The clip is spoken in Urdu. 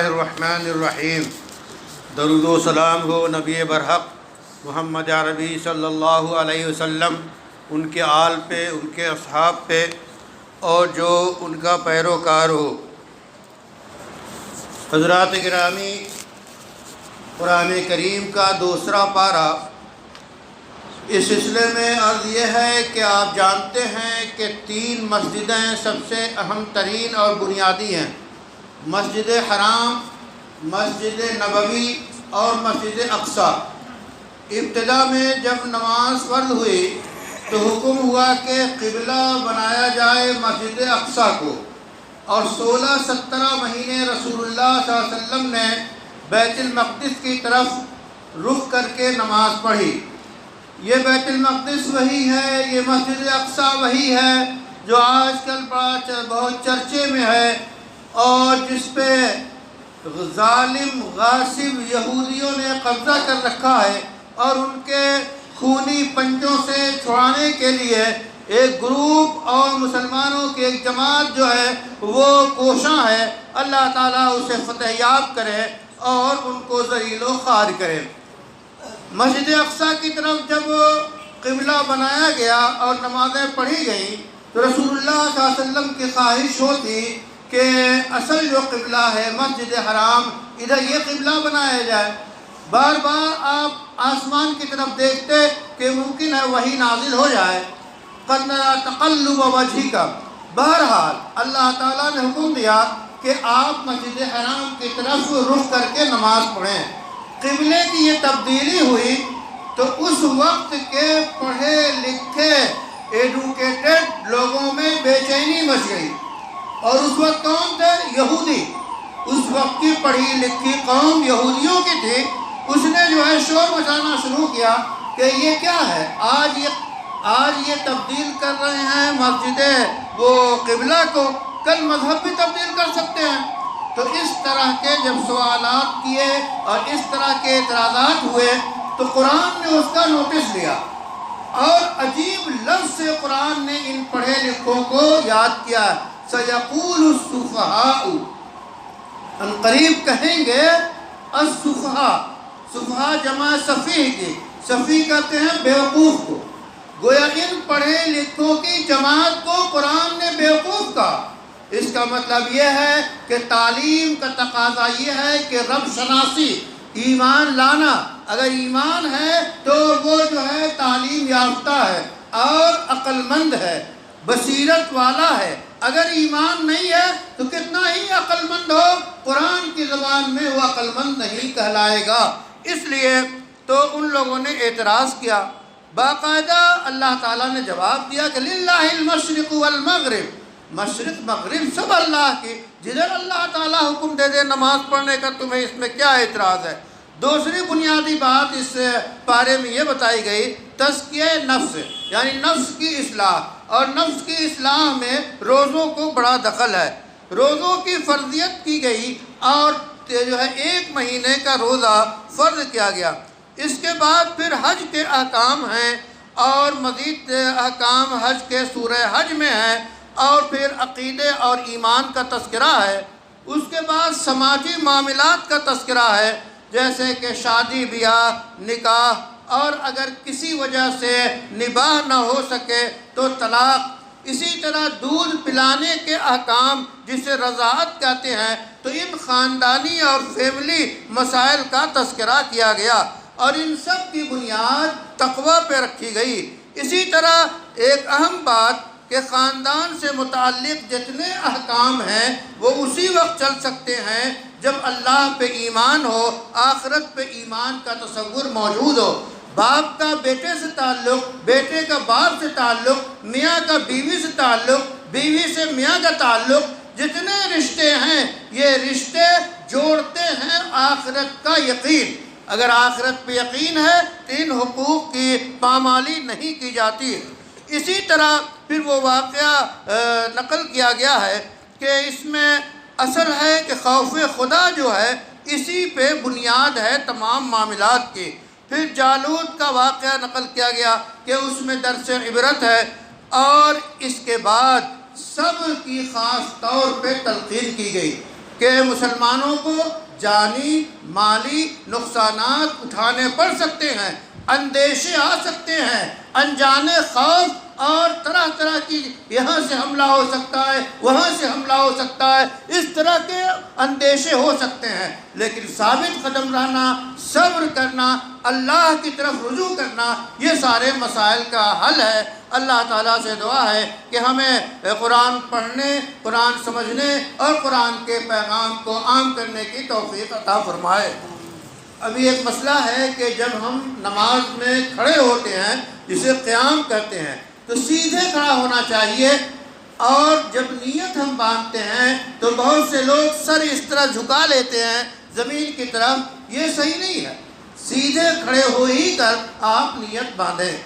الرحمن الرحیم۔ درود و سلام ہو نبی برحق محمد عربی صلی اللہ علیہ وسلم، ان کے آل پہ، ان کے اصحاب پہ اور جو ان کا پیروکار ہو۔ حضرات گرامی، قرآن کریم کا دوسرا پارہ، اس سلسلے میں عرض یہ ہے کہ آپ جانتے ہیں کہ 3 مسجدیں سب سے اہم ترین اور بنیادی ہیں: مسجد حرام، مسجد نبوی اور مسجد اقصیٰ۔ ابتدا میں جب نماز فرض ہوئی تو حکم ہوا کہ قبلہ بنایا جائے مسجد اقصیٰ کو، اور 16-17 مہینے رسول اللہ صلی اللہ علیہ وسلم نے بیت المقدس کی طرف رخ کر کے نماز پڑھی۔ یہ بیت المقدس وہی ہے، یہ مسجد اقصیٰ وہی ہے جو آج کل بہت چرچے میں ہے، اور جس پہ ظالم غاصب یہودیوں نے قبضہ کر رکھا ہے، اور ان کے خونی پنجوں سے چھڑانے کے لیے ایک گروپ اور مسلمانوں کی ایک جماعت جو ہے وہ کوشاں ہے۔ اللہ تعالیٰ اسے فتح یاب کرے اور ان کو ذلیل و خوار کرے۔ مسجد اقصیٰ کی طرف جب قبلہ بنایا گیا اور نمازیں پڑھی گئیں تو رسول اللہ صلی اللہ علیہ وسلم کی خواہش ہوتی کہ اصل جو قبلہ ہے مسجد حرام، ادھر یہ قبلہ بنایا جائے۔ بار بار آپ آسمان کی طرف دیکھتے کہ ممکن ہے وہی نازل ہو جائے۔ قد نری تقلب وجہک، بہرحال اللہ تعالیٰ نے حکم دیا کہ آپ مسجد حرام کی طرف رخ کر کے نماز پڑھیں۔ قبلے کی یہ تبدیلی ہوئی تو اس وقت کے پڑھے لکھے ایڈوکیٹڈ لوگوں میں بے چینی مچ گئی، اور اس وقت کون تھے؟ یہودی۔ اس وقت کی پڑھی لکھی قوم یہودیوں کی تھی۔ اس نے جو ہے شور مچانا شروع کیا کہ یہ کیا ہے، آج یہ تبدیل کر رہے ہیں مسجد وہ قبلہ کو، کل مذہب بھی تبدیل کر سکتے ہیں۔ تو اس طرح کے جب سوالات کیے اور اس طرح کے اعتراضات ہوئے تو قرآن نے اس کا نوٹس لیا، اور عجیب لفظ سے قرآن نے ان پڑھے لکھوں کو یاد کیا۔ سَيَقُولُ السُّفَهَاءُ، ان قریب کہیں گے السفہاء، سفہاء جمع سفیہ کی، سفیہ کہتے ہیں بیوقوف کو۔ گویا ان پڑھے لکھوں کی جماعت کو قرآن نے بیوقوف کہا۔ اس کا مطلب یہ ہے کہ تعلیم کا تقاضا یہ ہے کہ رب شناسی، ایمان لانا۔ اگر ایمان ہے تو وہ جو ہے تعلیم یافتہ ہے اور عقل مند ہے، بصیرت والا ہے۔ اگر ایمان نہیں ہے تو کتنا ہی عقل مند ہو، قرآن کی زبان میں وہ عقل مند نہیں کہلائے گا۔ اس لیے تو ان لوگوں نے اعتراض کیا۔ باقاعدہ اللہ تعالیٰ نے جواب دیا کہ للہ المشرق والمغرب، مشرق مغرب سب اللہ کی، جدھر اللہ تعالیٰ حکم دے دے نماز پڑھنے کا تمہیں اس میں کیا اعتراض ہے۔ دوسری بنیادی بات اس پارے میں یہ بتائی گئی، تزکیہ نفس، یعنی نفس کی اصلاح، اور نفس کی اصلاح میں روزوں کو بڑا دخل ہے۔ روزوں کی فرضیت کی گئی اور جو ہے 1 مہینے کا روزہ فرض کیا گیا۔ اس کے بعد پھر حج کے احکام ہیں، اور مزید احکام حج کے سورہ حج میں ہیں، اور پھر عقیدے اور ایمان کا تذکرہ ہے۔ اس کے بعد سماجی معاملات کا تذکرہ ہے، جیسے کہ شادی بیاہ، نکاح، اور اگر کسی وجہ سے نباہ نہ ہو سکے تو طلاق۔ اسی طرح دودھ پلانے کے احکام جسے رضاعت کہتے ہیں، تو ان خاندانی اور فیملی مسائل کا تذکرہ کیا گیا، اور ان سب کی بنیاد تقوی پہ رکھی گئی۔ اسی طرح ایک اہم بات کہ خاندان سے متعلق جتنے احکام ہیں وہ اسی وقت چل سکتے ہیں جب اللہ پہ ایمان ہو، آخرت پہ ایمان کا تصور موجود ہو۔ باپ کا بیٹے سے تعلق، بیٹے کا باپ سے تعلق، میاں کا بیوی سے تعلق، بیوی سے میاں کا تعلق، جتنے رشتے ہیں یہ رشتے جوڑتے ہیں آخرت کا یقین۔ اگر آخرت پہ یقین ہے تو ان حقوق کی پامالی نہیں کی جاتی۔ اسی طرح پھر وہ واقعہ نقل کیا گیا ہے کہ اس میں اصل ہے کہ خوف خدا جو ہے اسی پہ بنیاد ہے تمام معاملات کی۔ پھر جالوت کا واقعہ نقل کیا گیا کہ اس میں درس عبرت ہے، اور اس کے بعد صبر کی خاص طور پہ تلقین کی گئی کہ مسلمانوں کو جانی مالی نقصانات اٹھانے پڑ سکتے ہیں، اندیشے آ سکتے ہیں، انجانے خوف اور طرح طرح کی، یہاں سے حملہ ہو سکتا ہے، وہاں سے حملہ ہو سکتا ہے، اس طرح کے اندیشے ہو سکتے ہیں، لیکن ثابت قدم رہنا، صبر کرنا، اللہ کی طرف رجوع کرنا، یہ سارے مسائل کا حل ہے۔ اللہ تعالیٰ سے دعا ہے کہ ہمیں قرآن پڑھنے، قرآن سمجھنے اور قرآن کے پیغام کو عام کرنے کی توفیق عطا فرمائے۔ ابھی ایک مسئلہ ہے کہ جب ہم نماز میں کھڑے ہوتے ہیں، جسے قیام کہتے ہیں، تو سیدھے کھڑا ہونا چاہیے، اور جب نیت ہم باندھتے ہیں تو بہت سے لوگ سر اس طرح جھکا لیتے ہیں زمین کی طرف، یہ صحیح نہیں ہے۔ سیدھے کھڑے ہو ہی کر آپ نیت باندھیں۔